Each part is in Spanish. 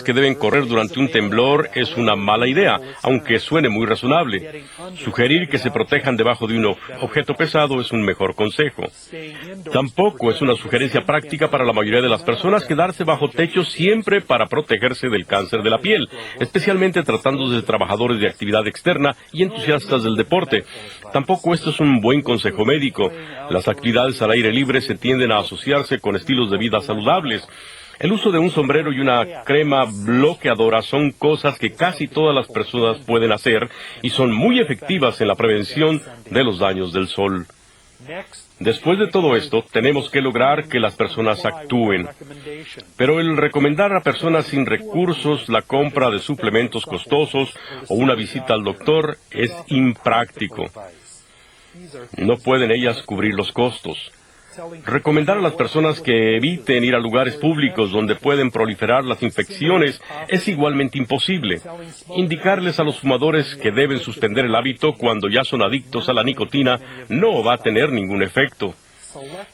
que deben correr durante un temblor es una mala idea, aunque suene muy razonable. Sugerir que se protejan debajo de un objeto pesado es un mejor consejo. Tampoco es una sugerencia práctica para la mayoría de las personas quedarse bajo techo siempre para protegerse del cáncer de la piel, especialmente tratándose de trabajadores de actividad externa y entusiastas del deporte. Tampoco esto es un buen consejo médico. Las actividades al aire libre se tienden a asociarse con estilos de vida saludables. El uso de un sombrero y una crema bloqueadora son cosas que casi todas las personas pueden hacer y son muy efectivas en la prevención de los daños del sol. Después de todo esto, tenemos que lograr que las personas actúen. Pero el recomendar a personas sin recursos la compra de suplementos costosos o una visita al doctor es impráctico. No pueden ellas cubrir los costos. Recomendar a las personas que eviten ir a lugares públicos donde pueden proliferar las infecciones es igualmente imposible. Indicarles a los fumadores que deben suspender el hábito cuando ya son adictos a la nicotina no va a tener ningún efecto.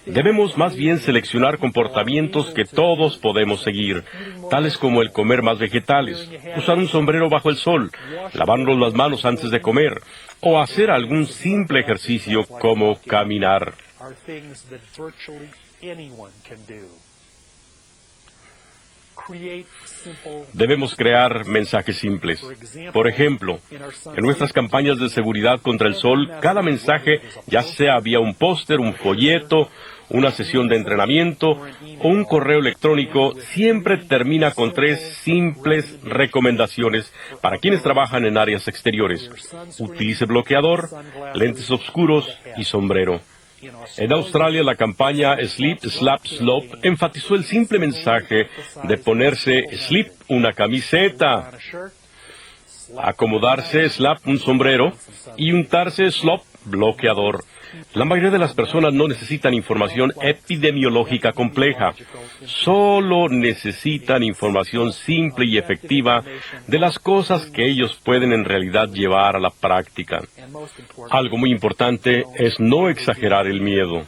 Debemos más bien seleccionar comportamientos que todos podemos seguir, tales como el comer más vegetales, usar un sombrero bajo el sol, lavarnos las manos antes de comer, o hacer algún simple ejercicio como caminar. Debemos crear mensajes simples. Por ejemplo, en nuestras campañas de seguridad contra el sol, cada mensaje, ya sea vía un póster, un folleto, una sesión de entrenamiento o un correo electrónico, siempre termina con 3 simples recomendaciones para quienes trabajan en áreas exteriores. Utilice bloqueador, lentes oscuros y sombrero. En Australia, la campaña Slip, Slap, Slop enfatizó el simple mensaje de ponerse slip, una camiseta, acomodarse, slap, un sombrero, y untarse, slop, bloqueador. La mayoría de las personas no necesitan información epidemiológica compleja, solo necesitan información simple y efectiva de las cosas que ellos pueden en realidad llevar a la práctica. Algo muy importante es no exagerar el miedo.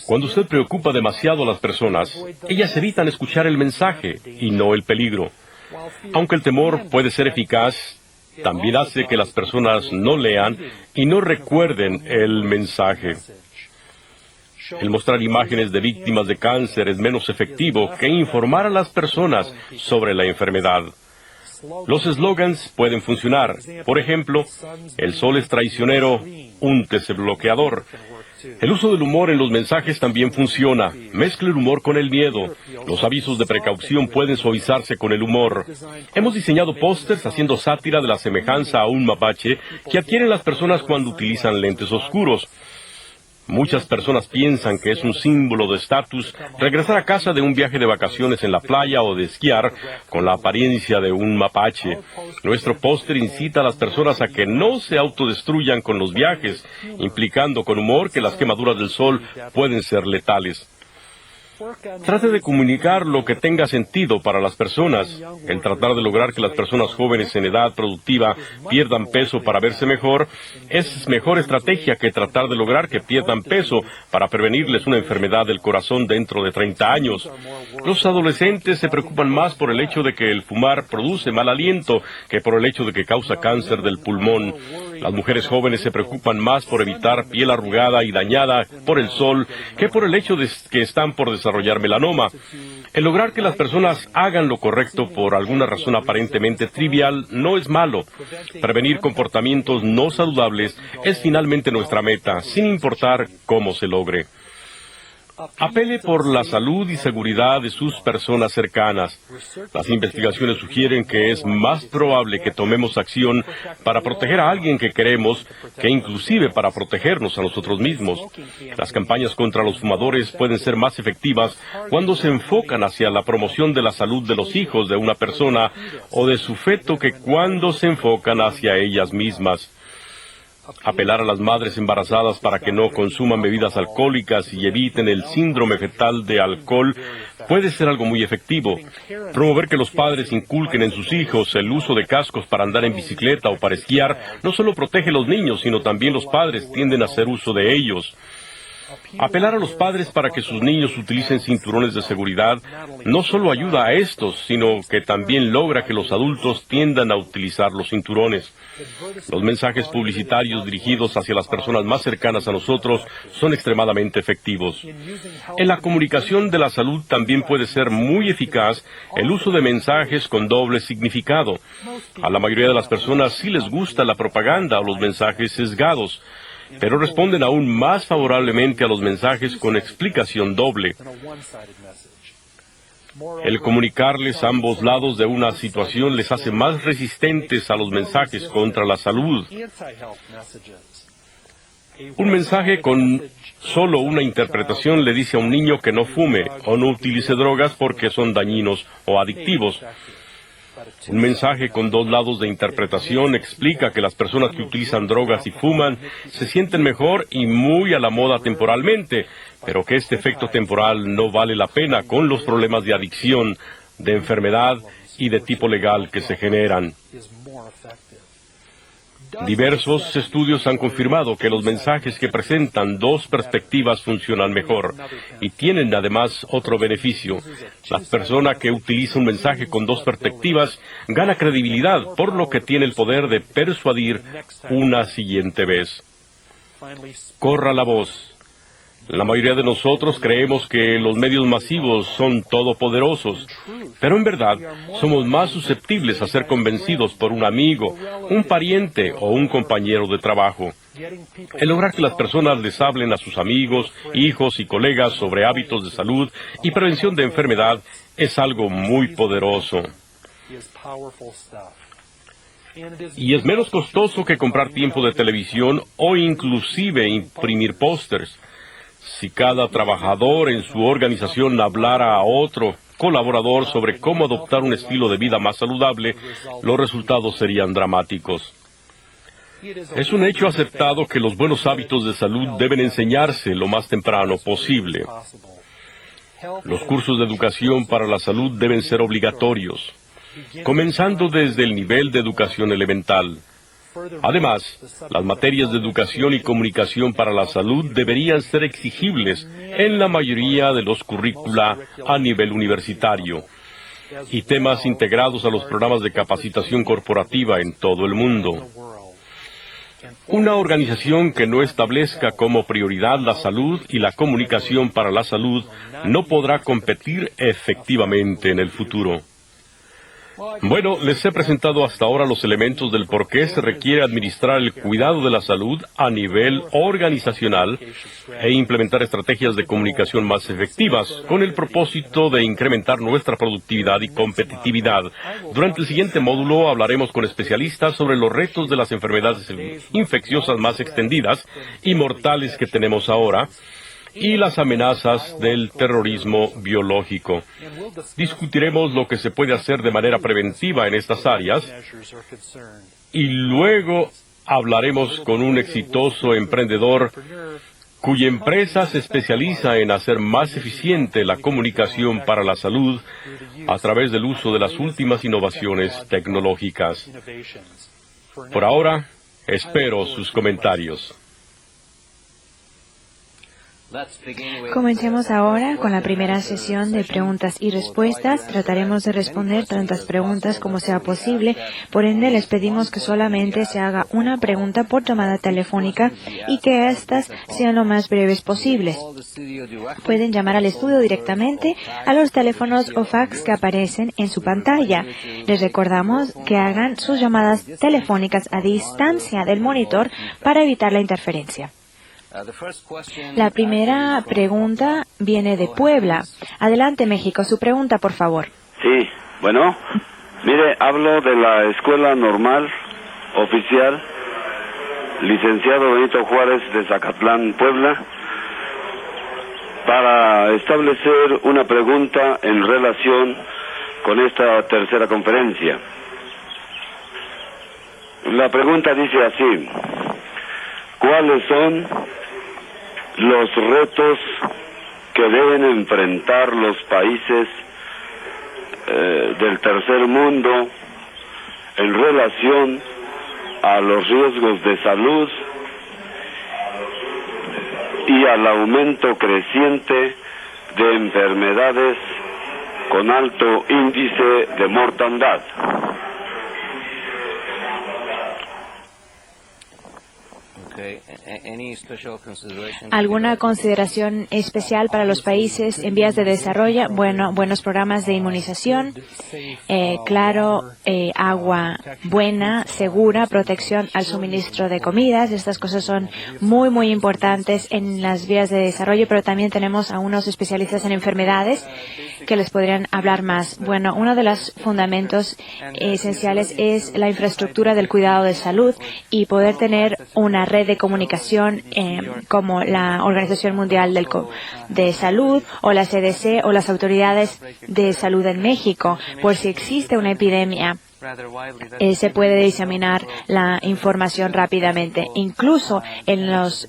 Cuando usted preocupa demasiado a las personas, ellas evitan escuchar el mensaje y no el peligro. Aunque el temor puede ser eficaz, también hace que las personas no lean y no recuerden el mensaje. El mostrar imágenes de víctimas de cáncer es menos efectivo que informar a las personas sobre la enfermedad. Los eslogans pueden funcionar. Por ejemplo, el sol es traicionero, úntese bloqueador. El uso del humor en los mensajes también funciona. Mezcle el humor con el miedo. Los avisos de precaución pueden suavizarse con el humor. Hemos diseñado pósters haciendo sátira de la semejanza a un mapache que adquieren las personas cuando utilizan lentes oscuros. Muchas personas piensan que es un símbolo de estatus regresar a casa de un viaje de vacaciones en la playa o de esquiar con la apariencia de un mapache. Nuestro póster incita a las personas a que no se autodestruyan con los viajes, implicando con humor que las quemaduras del sol pueden ser letales. Trate de comunicar lo que tenga sentido para las personas. El tratar de lograr que las personas jóvenes en edad productiva pierdan peso para verse mejor es mejor estrategia que tratar de lograr que pierdan peso para prevenirles una enfermedad del corazón dentro de 30 años. Los adolescentes se preocupan más por el hecho de que el fumar produce mal aliento que por el hecho de que causa cáncer del pulmón. Las mujeres jóvenes se preocupan más por evitar piel arrugada y dañada por el sol que por el hecho de que están por desarrollar melanoma. El lograr que las personas hagan lo correcto por alguna razón aparentemente trivial no es malo. Prevenir comportamientos no saludables es finalmente nuestra meta, sin importar cómo se logre. Apele por la salud y seguridad de sus personas cercanas. Las investigaciones sugieren que es más probable que tomemos acción para proteger a alguien que queremos que inclusive para protegernos a nosotros mismos. Las campañas contra los fumadores pueden ser más efectivas cuando se enfocan hacia la promoción de la salud de los hijos de una persona o de su feto que cuando se enfocan hacia ellas mismas. Apelar a las madres embarazadas para que no consuman bebidas alcohólicas y eviten el síndrome fetal de alcohol puede ser algo muy efectivo. Promover que los padres inculquen en sus hijos el uso de cascos para andar en bicicleta o para esquiar no solo protege a los niños, sino también los padres tienden a hacer uso de ellos. Apelar a los padres para que sus niños utilicen cinturones de seguridad no solo ayuda a estos, sino que también logra que los adultos tiendan a utilizar los cinturones. Los mensajes publicitarios dirigidos hacia las personas más cercanas a nosotros son extremadamente efectivos. En la comunicación de la salud también puede ser muy eficaz el uso de mensajes con doble significado. A la mayoría de las personas sí les gusta la propaganda o los mensajes sesgados, pero responden aún más favorablemente a los mensajes con explicación doble. El comunicarles ambos lados de una situación les hace más resistentes a los mensajes contra la salud. Un mensaje con solo una interpretación le dice a un niño que no fume o no utilice drogas porque son dañinos o adictivos. Un mensaje con dos lados de interpretación explica que las personas que utilizan drogas y fuman se sienten mejor y muy a la moda temporalmente, pero que este efecto temporal no vale la pena con los problemas de adicción, de enfermedad y de tipo legal que se generan. Diversos estudios han confirmado que los mensajes que presentan dos perspectivas funcionan mejor y tienen además otro beneficio. La persona que utiliza un mensaje con dos perspectivas gana credibilidad, por lo que tiene el poder de persuadir una siguiente vez. Corra la voz. La mayoría de nosotros creemos que los medios masivos son todopoderosos, pero en verdad somos más susceptibles a ser convencidos por un amigo, un pariente o un compañero de trabajo. El lograr que las personas les hablen a sus amigos, hijos y colegas sobre hábitos de salud y prevención de enfermedad es algo muy poderoso. Y es menos costoso que comprar tiempo de televisión o inclusive imprimir pósters. Si cada trabajador en su organización hablara a otro colaborador sobre cómo adoptar un estilo de vida más saludable, los resultados serían dramáticos. Es un hecho aceptado que los buenos hábitos de salud deben enseñarse lo más temprano posible. Los cursos de educación para la salud deben ser obligatorios, comenzando desde el nivel de educación elemental. Además, las materias de educación y comunicación para la salud deberían ser exigibles en la mayoría de los currícula a nivel universitario y temas integrados a los programas de capacitación corporativa en todo el mundo. Una organización que no establezca como prioridad la salud y la comunicación para la salud no podrá competir efectivamente en el futuro. Bueno, les he presentado hasta ahora los elementos del por qué se requiere administrar el cuidado de la salud a nivel organizacional e implementar estrategias de comunicación más efectivas, con el propósito de incrementar nuestra productividad y competitividad. Durante el siguiente módulo hablaremos con especialistas sobre los retos de las enfermedades infecciosas más extendidas y mortales que tenemos ahora, y las amenazas del terrorismo biológico. Discutiremos lo que se puede hacer de manera preventiva en estas áreas y luego hablaremos con un exitoso emprendedor cuya empresa se especializa en hacer más eficiente la comunicación para la salud a través del uso de las últimas innovaciones tecnológicas. Por ahora, espero sus comentarios. Comencemos ahora con la primera sesión de preguntas y respuestas. Trataremos de responder tantas preguntas como sea posible. Por ende, les pedimos que solamente se haga una pregunta por llamada telefónica y que éstas sean lo más breves posibles. Pueden llamar al estudio directamente a los teléfonos o fax que aparecen en su pantalla. Les recordamos que hagan sus llamadas telefónicas a distancia del monitor para evitar la interferencia. La primera pregunta viene de Puebla. Adelante, México. Su pregunta, por favor. Sí, bueno, mire, hablo de la Escuela Normal Oficial, licenciado Benito Juárez de Zacatlán, Puebla, para establecer una pregunta en relación con esta tercera conferencia. La pregunta dice así: ¿cuáles son los retos que deben enfrentar los países del tercer mundo en relación a los riesgos de salud y al aumento creciente de enfermedades con alto índice de mortandad. ¿Alguna consideración especial para los países en vías de desarrollo? Bueno, buenos programas de inmunización, agua buena, segura, protección al suministro de comidas. Estas cosas son muy, muy importantes en las vías de desarrollo, pero también tenemos a unos especialistas en enfermedades que les podrían hablar más. Bueno, uno de los fundamentos esenciales es la infraestructura del cuidado de salud y poder tener una red de comunicación como la Organización Mundial de Salud o la CDC o las autoridades de salud en México, por si existe una epidemia. Se puede diseminar la información rápidamente. Incluso en los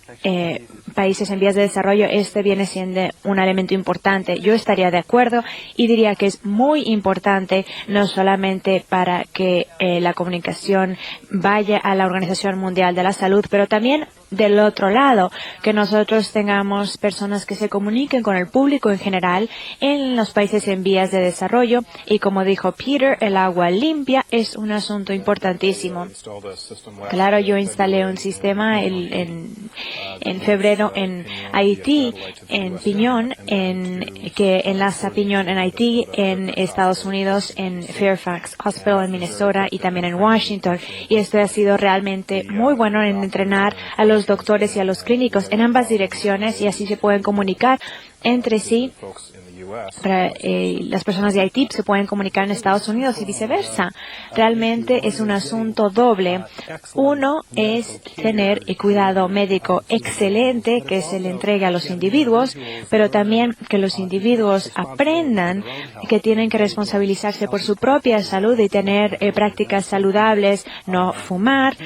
países en vías de desarrollo, este viene siendo un elemento importante. Yo estaría de acuerdo y diría que es muy importante, no solamente para que la comunicación vaya a la Organización Mundial de la Salud, pero también del otro lado, que nosotros tengamos personas que se comuniquen con el público en general en los países en vías de desarrollo. Y como dijo Peter, el agua limpia es un asunto importantísimo. Claro, yo instalé un sistema en febrero en Haití, en Piñón, que enlaza Piñón en Haití, en Estados Unidos, en Fairfax Hospital en Minnesota y también en Washington. Y esto ha sido realmente muy bueno en entrenar a los doctores y a los clínicos en ambas direcciones, y así se pueden comunicar entre sí. Las personas de Haití se pueden comunicar en Estados Unidos y viceversa. Realmente es un asunto doble. Uno es tener el cuidado médico excelente que se le entrega a los individuos, pero también que los individuos aprendan que tienen que responsabilizarse por su propia salud y tener prácticas saludables, no fumar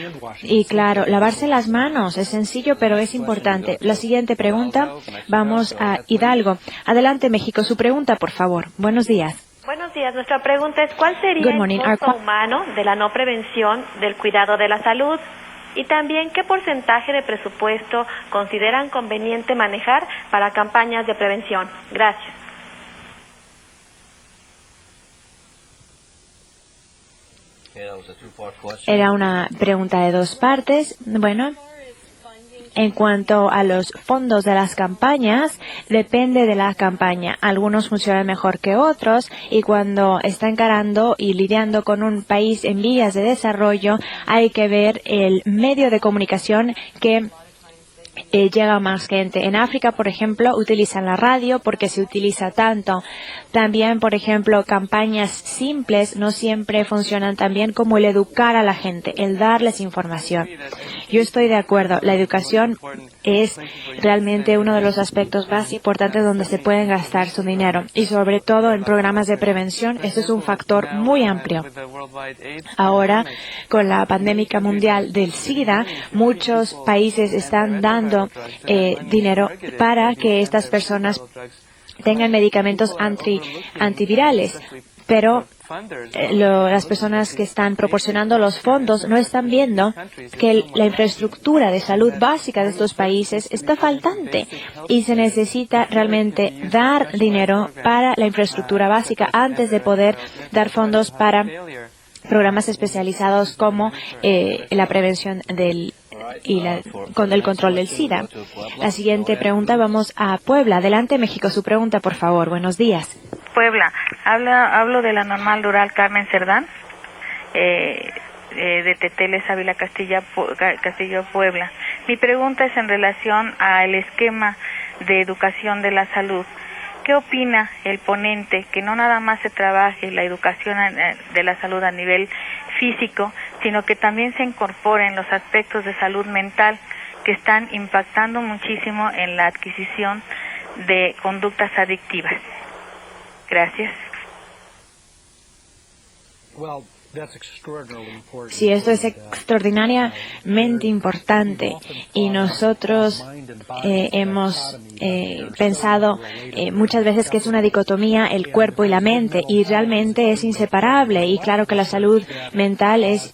y, claro, lavarse las manos. Es sencillo, pero es importante. La siguiente pregunta, vamos a Hidalgo. Adelante, México. Su pregunta, por favor. Buenos días. Buenos días. Nuestra pregunta es, ¿cuál sería el costo humano de la no prevención del cuidado de la salud? Y también, ¿qué porcentaje de presupuesto consideran conveniente manejar para campañas de prevención? Gracias. Era una pregunta de dos partes. Bueno, en cuanto a los fondos de las campañas, depende de la campaña. Algunos funcionan mejor que otros, y cuando está encarando y lidiando con un país en vías de desarrollo, hay que ver el medio de comunicación que llega a más gente. En África, por ejemplo, utilizan la radio porque se utiliza tanto. También, por ejemplo, campañas simples no siempre funcionan tan bien como el educar a la gente, el darles información. Yo estoy de acuerdo. La educación es realmente uno de los aspectos más importantes donde se puede gastar su dinero, y sobre todo en programas de prevención. Este es un factor muy amplio. Ahora, con la pandemia mundial del SIDA, muchos países están dando dinero para que estas personas tengan medicamentos antivirales, pero las personas que están proporcionando los fondos no están viendo que la infraestructura de salud básica de estos países está faltante, y se necesita realmente dar dinero para la infraestructura básica antes de poder dar fondos para programas especializados como la prevención con el control del SIDA. La siguiente pregunta, vamos a Puebla. Adelante, México, su pregunta, por favor. Buenos días. Puebla. Hablo de la normal rural Carmen Cerdán, de Teteles, Ávila, Castillo, Puebla. Mi pregunta es en relación al esquema de educación de la salud. ¿Qué opina el ponente que no nada más se trabaje la educación de la salud a nivel físico, sino que también se incorporen los aspectos de salud mental que están impactando muchísimo en la adquisición de conductas adictivas? Gracias. Sí, esto es extraordinariamente importante y nosotros hemos pensado muchas veces que es una dicotomía el cuerpo y la mente y realmente es inseparable y claro que la salud mental es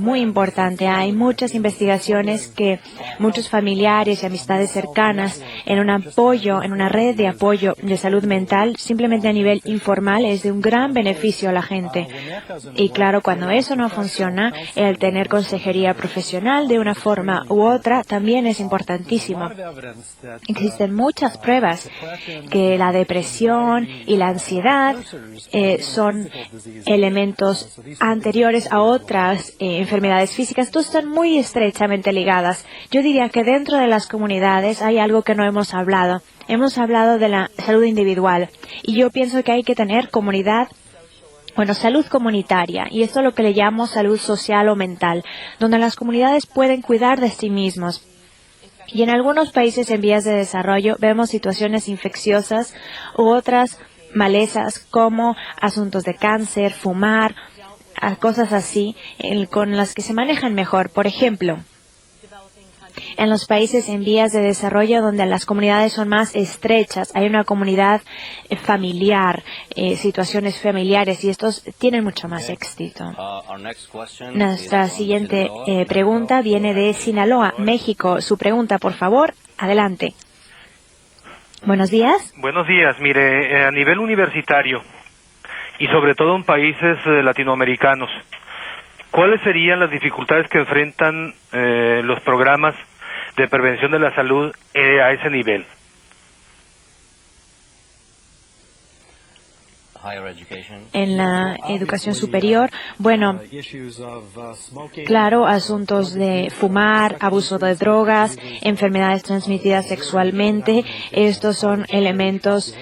muy importante. Hay muchas investigaciones que muchos familiares y amistades cercanas en un apoyo, en una red de apoyo de salud mental simplemente a nivel informal es de un gran beneficio a la gente. Y claro, cuando eso no funciona, el tener consejería profesional de una forma u otra también es importantísimo. Existen muchas pruebas que la depresión y la ansiedad son elementos anteriores a otras enfermedades físicas. Todas están muy estrechamente ligadas. Yo diría que dentro de las comunidades hay algo que no hemos hablado. Hemos hablado de la salud individual y yo pienso que hay que tener salud comunitaria, y esto es lo que le llamo salud social o mental, donde las comunidades pueden cuidar de sí mismos. Y en algunos países en vías de desarrollo vemos situaciones infecciosas u otras malezas como asuntos de cáncer, fumar, cosas así, con las que se manejan mejor. Por ejemplo, en los países en vías de desarrollo donde las comunidades son más estrechas, hay una comunidad familiar, situaciones familiares y estos tienen mucho más éxito. Nuestra siguiente pregunta viene de Sinaloa, México. Su pregunta, por favor, adelante. Buenos días. Buenos días. Mire, a nivel universitario y sobre todo en países latinoamericanos, ¿cuáles serían las dificultades que enfrentan los programas de prevención de la salud a ese nivel? En la educación superior, claro, asuntos de fumar, abuso de drogas, enfermedades transmitidas sexualmente, estos son elementos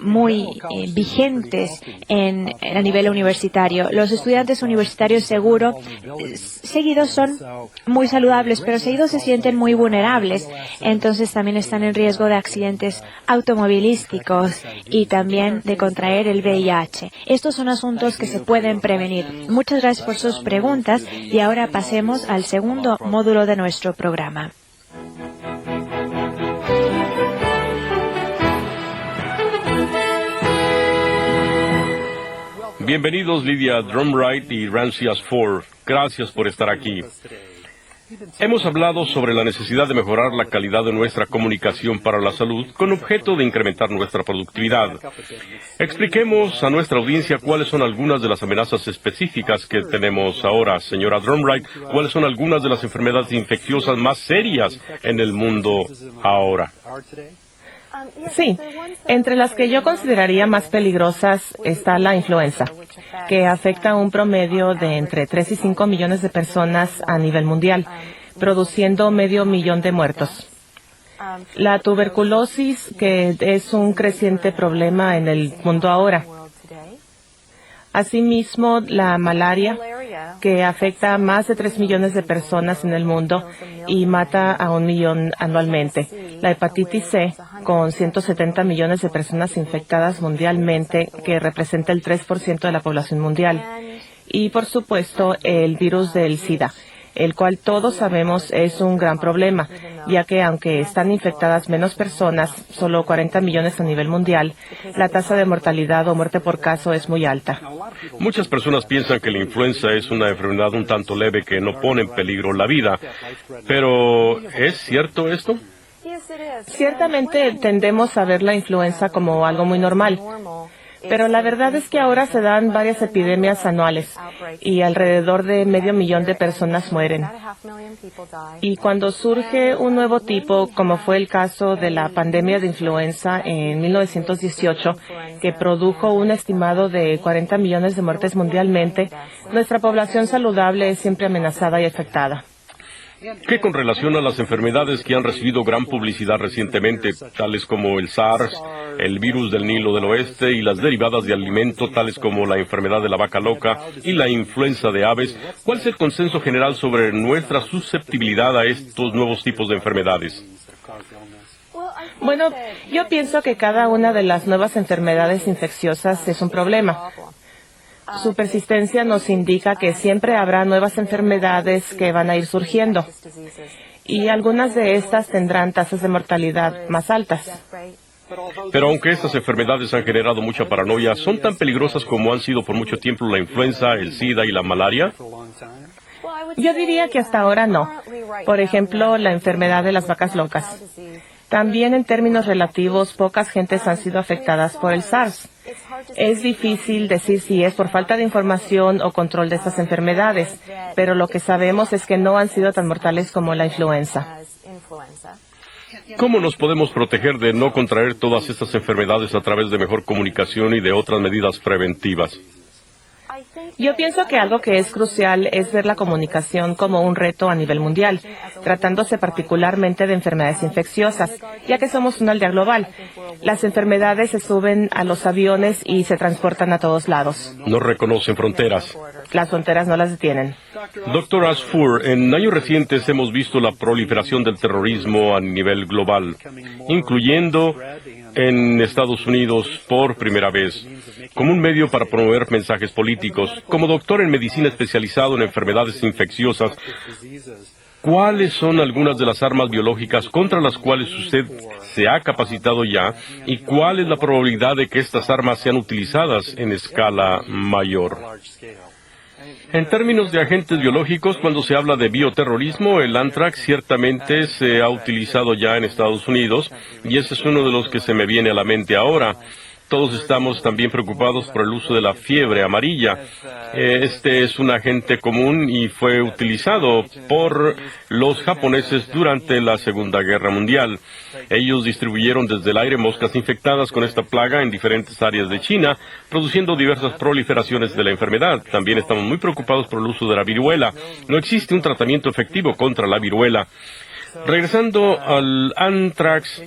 muy vigentes a nivel universitario. Los estudiantes universitarios seguidos son muy saludables, pero seguidos se sienten muy vulnerables, entonces también están en riesgo de accidentes automovilísticos y también de contraer el VIH. Estos son asuntos que se pueden prevenir. Muchas gracias por sus preguntas y ahora pasemos al segundo módulo de nuestro programa. Bienvenidos Lydia Drumright y Ramsey Asfor. Gracias por estar aquí. Hemos hablado sobre la necesidad de mejorar la calidad de nuestra comunicación para la salud con objeto de incrementar nuestra productividad. Expliquemos a nuestra audiencia cuáles son algunas de las amenazas específicas que tenemos ahora. Señora Drumright, ¿cuáles son algunas de las enfermedades infecciosas más serias en el mundo ahora? Sí, entre las que yo consideraría más peligrosas está la influenza, que afecta a un promedio de entre 3 y 5 millones de personas a nivel mundial, produciendo 500,000 de muertos. La tuberculosis, que es un creciente problema en el mundo ahora. Asimismo, la malaria, que afecta a más de 3 millones de personas en el mundo y mata a 1 millón anualmente. La hepatitis C, con 170 millones de personas infectadas mundialmente, que representa el 3% de la población mundial. Y, por supuesto, el virus del SIDA, el cual todos sabemos es un gran problema, ya que aunque están infectadas menos personas, solo 40 millones a nivel mundial, la tasa de mortalidad o muerte por caso es muy alta. Muchas personas piensan que la influenza es una enfermedad un tanto leve que no pone en peligro la vida. Pero, ¿es cierto esto? Ciertamente tendemos a ver la influenza como algo muy normal. Pero la verdad es que ahora se dan varias epidemias anuales y alrededor de 500,000 de personas mueren. Y cuando surge un nuevo tipo, como fue el caso de la pandemia de influenza en 1918, que produjo un estimado de 40 millones de muertes mundialmente, nuestra población saludable es siempre amenazada y afectada. ¿Qué con relación a las enfermedades que han recibido gran publicidad recientemente, tales como el SARS, el virus del Nilo del Oeste y las derivadas de alimento, tales como la enfermedad de la vaca loca y la influenza de aves? ¿Cuál es el consenso general sobre nuestra susceptibilidad a estos nuevos tipos de enfermedades? Bueno, yo pienso que cada una de las nuevas enfermedades infecciosas es un problema. Su persistencia nos indica que siempre habrá nuevas enfermedades que van a ir surgiendo, y algunas de estas tendrán tasas de mortalidad más altas. Pero aunque estas enfermedades han generado mucha paranoia, ¿son tan peligrosas como han sido por mucho tiempo la influenza, el SIDA y la malaria? Yo diría que hasta ahora no. Por ejemplo, la enfermedad de las vacas locas. También en términos relativos, pocas gentes han sido afectadas por el SARS. Es difícil decir si es por falta de información o control de estas enfermedades, pero lo que sabemos es que no han sido tan mortales como la influenza. ¿Cómo nos podemos proteger de no contraer todas estas enfermedades a través de mejor comunicación y de otras medidas preventivas? Yo pienso que algo que es crucial es ver la comunicación como un reto a nivel mundial, tratándose particularmente de enfermedades infecciosas, ya que somos una aldea global. Las enfermedades se suben a los aviones y se transportan a todos lados. No reconocen fronteras. Las fronteras no las detienen. Dr. Asfour, en años recientes hemos visto la proliferación del terrorismo a nivel global, incluyendo en Estados Unidos por primera vez, como un medio para promover mensajes políticos. Como doctor en medicina especializado en enfermedades infecciosas, ¿cuáles son algunas de las armas biológicas contra las cuales usted se ha capacitado ya y cuál es la probabilidad de que estas armas sean utilizadas en escala mayor? En términos de agentes biológicos, cuando se habla de bioterrorismo, el anthrax ciertamente se ha utilizado ya en Estados Unidos y ese es uno de los que se me viene a la mente ahora. Todos estamos también preocupados por el uso de la fiebre amarilla. Este es un agente común y fue utilizado por los japoneses durante la Segunda Guerra Mundial. Ellos distribuyeron desde el aire moscas infectadas con esta plaga en diferentes áreas de China, produciendo diversas proliferaciones de la enfermedad. También estamos muy preocupados por el uso de la viruela. No existe un tratamiento efectivo contra la viruela. Regresando al anthrax,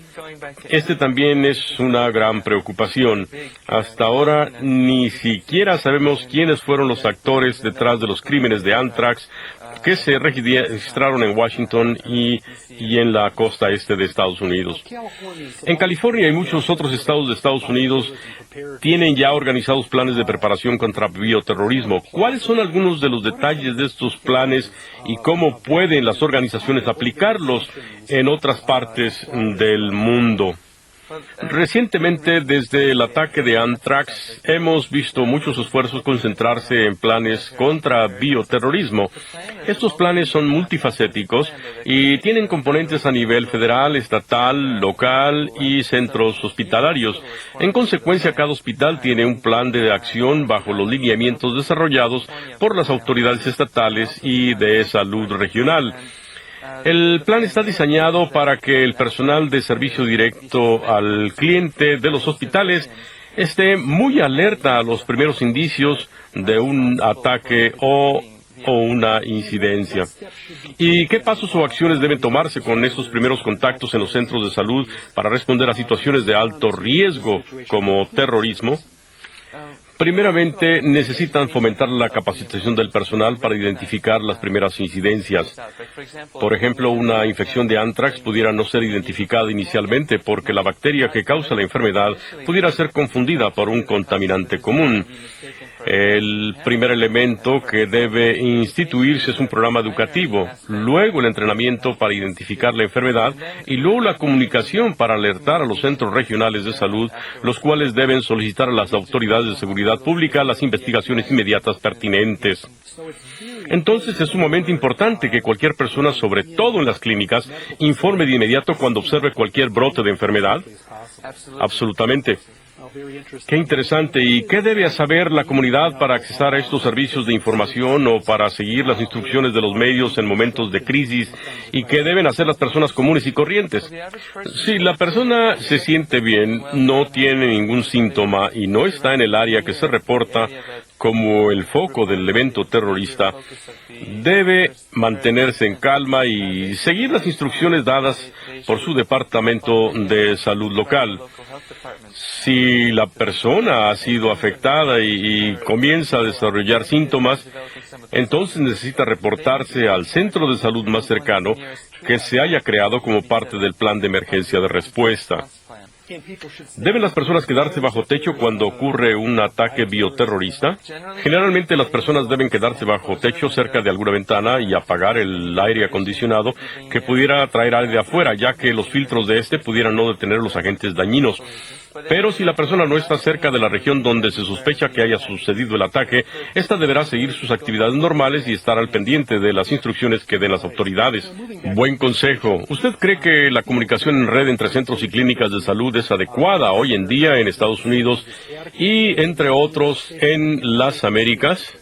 este también es una gran preocupación. Hasta ahora ni siquiera sabemos quiénes fueron los actores detrás de los crímenes de anthrax que se registraron en Washington y en la costa este de Estados Unidos. En California y muchos otros estados de Estados Unidos tienen ya organizados planes de preparación contra bioterrorismo. ¿Cuáles son algunos de los detalles de estos planes y cómo pueden las organizaciones aplicarlos en otras partes del mundo? Recientemente, desde el ataque de anthrax, hemos visto muchos esfuerzos concentrarse en planes contra bioterrorismo. Estos planes son multifacéticos y tienen componentes a nivel federal, estatal, local y centros hospitalarios. En consecuencia, cada hospital tiene un plan de acción bajo los lineamientos desarrollados por las autoridades estatales y de salud regional. El plan está diseñado para que el personal de servicio directo al cliente de los hospitales esté muy alerta a los primeros indicios de un ataque o una incidencia. ¿Y qué pasos o acciones deben tomarse con estos primeros contactos en los centros de salud para responder a situaciones de alto riesgo como terrorismo? Primeramente, necesitan fomentar la capacitación del personal para identificar las primeras incidencias. Por ejemplo, una infección de anthrax pudiera no ser identificada inicialmente porque la bacteria que causa la enfermedad pudiera ser confundida por un contaminante común. El primer elemento que debe instituirse es un programa educativo, luego el entrenamiento para identificar la enfermedad y luego la comunicación para alertar a los centros regionales de salud, los cuales deben solicitar a las autoridades de seguridad pública las investigaciones inmediatas pertinentes. Entonces es sumamente importante que cualquier persona, sobre todo en las clínicas, informe de inmediato cuando observe cualquier brote de enfermedad. Absolutamente. Qué interesante. ¿Y qué debe saber la comunidad para accesar a estos servicios de información o para seguir las instrucciones de los medios en momentos de crisis? ¿Y qué deben hacer las personas comunes y corrientes? Si la persona se siente bien, no tiene ningún síntoma y no está en el área que se reporta como el foco del evento terrorista, debe mantenerse en calma y seguir las instrucciones dadas por su departamento de salud local. Si la persona ha sido afectada y comienza a desarrollar síntomas, entonces necesita reportarse al centro de salud más cercano que se haya creado como parte del plan de emergencia de respuesta. ¿Deben las personas quedarse bajo techo cuando ocurre un ataque bioterrorista? Generalmente las personas deben quedarse bajo techo cerca de alguna ventana y apagar el aire acondicionado que pudiera traer aire de afuera, ya que los filtros de este pudieran no detener los agentes dañinos. Pero si la persona no está cerca de la región donde se sospecha que haya sucedido el ataque, ésta deberá seguir sus actividades normales y estar al pendiente de las instrucciones que den las autoridades. Buen consejo. ¿Usted cree que la comunicación en red entre centros y clínicas de salud es adecuada hoy en día en Estados Unidos y, entre otros, en las Américas?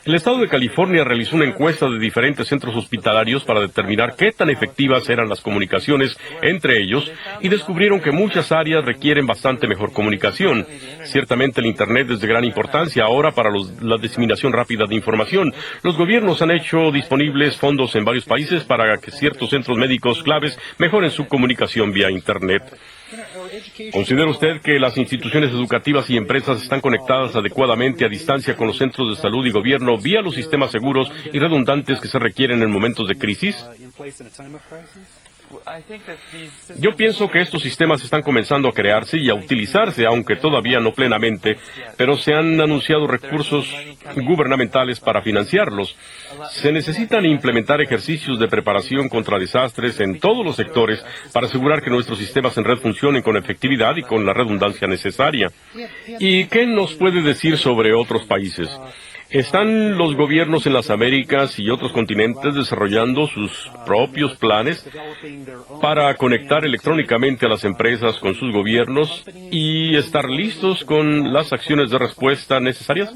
El Estado de California realizó una encuesta de diferentes centros hospitalarios para determinar qué tan efectivas eran las comunicaciones entre ellos y descubrieron que muchas áreas requieren bastante mejor comunicación. Ciertamente el Internet es de gran importancia ahora para la diseminación rápida de información. Los gobiernos han hecho disponibles fondos en varios países para que ciertos centros médicos claves mejoren su comunicación vía Internet. ¿Considera usted que las instituciones educativas y empresas están conectadas adecuadamente a distancia con los centros de salud y gobierno vía los sistemas seguros y redundantes que se requieren en momentos de crisis? Yo pienso que estos sistemas están comenzando a crearse y a utilizarse, aunque todavía no plenamente, pero se han anunciado recursos gubernamentales para financiarlos. Se necesitan implementar ejercicios de preparación contra desastres en todos los sectores para asegurar que nuestros sistemas en red funcionen con efectividad y con la redundancia necesaria. ¿Y qué nos puede decir sobre otros países? ¿Están los gobiernos en las Américas y otros continentes desarrollando sus propios planes para conectar electrónicamente a las empresas con sus gobiernos y estar listos con las acciones de respuesta necesarias?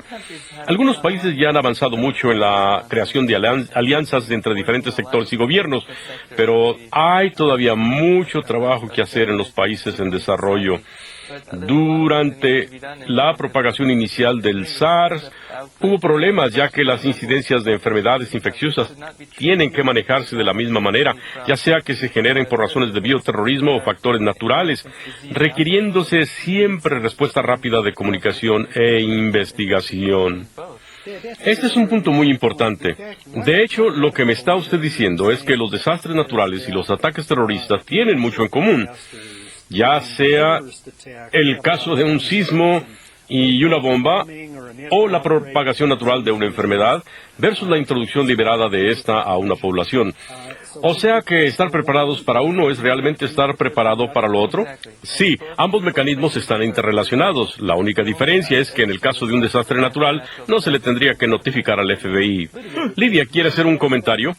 Algunos países ya han avanzado mucho en la creación de alianzas entre diferentes sectores y gobiernos, pero hay todavía mucho trabajo que hacer en los países en desarrollo. Durante la propagación inicial del SARS, hubo problemas ya que las incidencias de enfermedades infecciosas tienen que manejarse de la misma manera, ya sea que se generen por razones de bioterrorismo o factores naturales, requiriéndose siempre respuesta rápida de comunicación e investigación. Este es un punto muy importante. De hecho, lo que me está usted diciendo es que los desastres naturales y los ataques terroristas tienen mucho en común. Ya sea el caso de un sismo y una bomba, o la propagación natural de una enfermedad, versus la introducción liberada de esta a una población. O sea que estar preparados para uno es realmente estar preparado para lo otro. Sí, ambos mecanismos están interrelacionados. La única diferencia es que en el caso de un desastre natural no se le tendría que notificar al FBI. Lidia, ¿quiere hacer un comentario?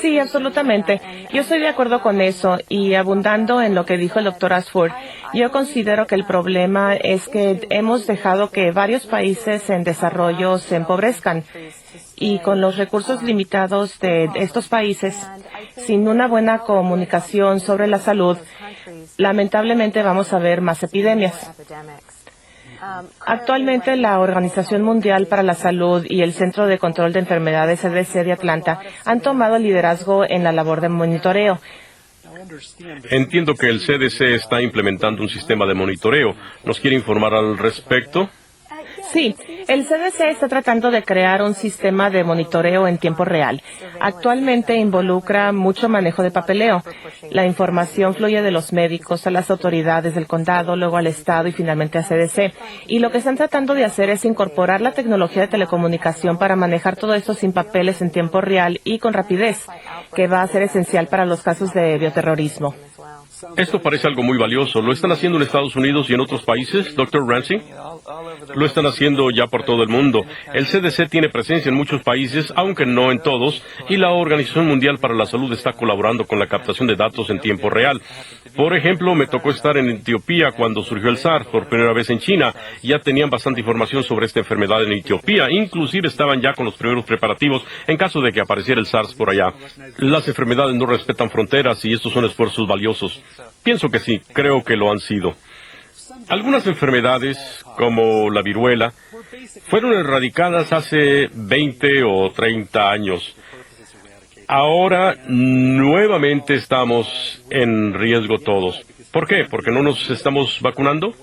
Sí, absolutamente. Yo estoy de acuerdo con eso y abundando en lo que dijo el doctor Ashford, yo considero que el problema es que hemos dejado que varios países en desarrollo se empobrezcan y con los recursos limitados de estos países, sin una buena comunicación sobre la salud, lamentablemente vamos a ver más epidemias. Actualmente, la Organización Mundial para la Salud y el Centro de Control de Enfermedades CDC de Atlanta han tomado liderazgo en la labor de monitoreo. Entiendo que el CDC está implementando un sistema de monitoreo. ¿Nos quiere informar al respecto? Sí, el CDC está tratando de crear un sistema de monitoreo en tiempo real. Actualmente involucra mucho manejo de papeleo. La información fluye de los médicos a las autoridades del condado, luego al estado y finalmente a CDC. Y lo que están tratando de hacer es incorporar la tecnología de telecomunicación para manejar todo esto sin papeles en tiempo real y con rapidez, que va a ser esencial para los casos de bioterrorismo. Esto parece algo muy valioso. ¿Lo están haciendo en Estados Unidos y en otros países, Dr. Ramsey? Lo están haciendo ya por todo el mundo. El CDC tiene presencia en muchos países, aunque no en todos, y la Organización Mundial para la Salud está colaborando con la captación de datos en tiempo real. Por ejemplo, me tocó estar en Etiopía cuando surgió el SARS por primera vez en China. Ya tenían bastante información sobre esta enfermedad en Etiopía. Inclusive estaban ya con los primeros preparativos en caso de que apareciera el SARS por allá. Las enfermedades no respetan fronteras y estos son esfuerzos valiosos. Pienso que sí, creo que lo han sido. Algunas enfermedades, como la viruela, fueron erradicadas hace 20 o 30 años. Ahora, nuevamente estamos en riesgo todos. ¿Por qué? ¿Porque no nos estamos vacunando?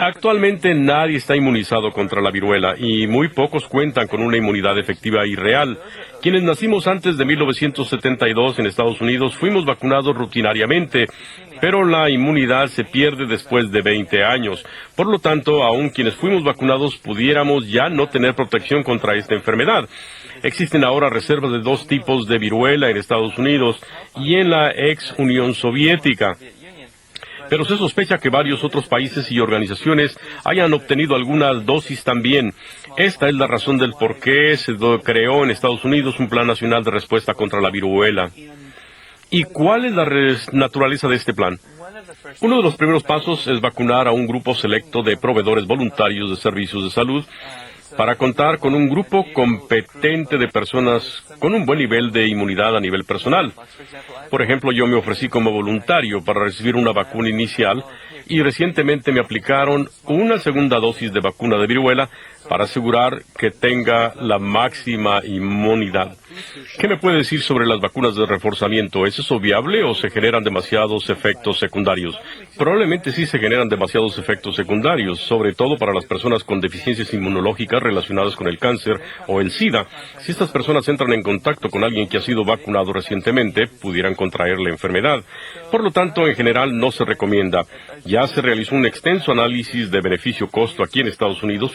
Actualmente nadie está inmunizado contra la viruela y muy pocos cuentan con una inmunidad efectiva y real. Quienes nacimos antes de 1972 en Estados Unidos fuimos vacunados rutinariamente, pero la inmunidad se pierde después de 20 años. Por lo tanto, aun quienes fuimos vacunados pudiéramos ya no tener protección contra esta enfermedad. Existen ahora reservas de 2 tipos de viruela en Estados Unidos y en la ex Unión Soviética. Pero se sospecha que varios otros países y organizaciones hayan obtenido algunas dosis también. Esta es la razón del por qué se creó en Estados Unidos un Plan Nacional de Respuesta contra la Viruela. ¿Y cuál es la naturaleza de este plan? Uno de los primeros pasos es vacunar a un grupo selecto de proveedores voluntarios de servicios de salud para contar con un grupo competente de personas con un buen nivel de inmunidad a nivel personal. Por ejemplo, yo me ofrecí como voluntario para recibir una vacuna inicial y recientemente me aplicaron una segunda dosis de vacuna de viruela para asegurar que tenga la máxima inmunidad. ¿Qué me puede decir sobre las vacunas de reforzamiento? ¿Es eso viable o se generan demasiados efectos secundarios? Probablemente sí se generan demasiados efectos secundarios, sobre todo para las personas con deficiencias inmunológicas relacionadas con el cáncer o el SIDA. Si estas personas entran en contacto con alguien que ha sido vacunado recientemente, pudieran contraer la enfermedad. Por lo tanto, en general no se recomienda. Ya se realizó un extenso análisis de beneficio-costo aquí en Estados Unidos,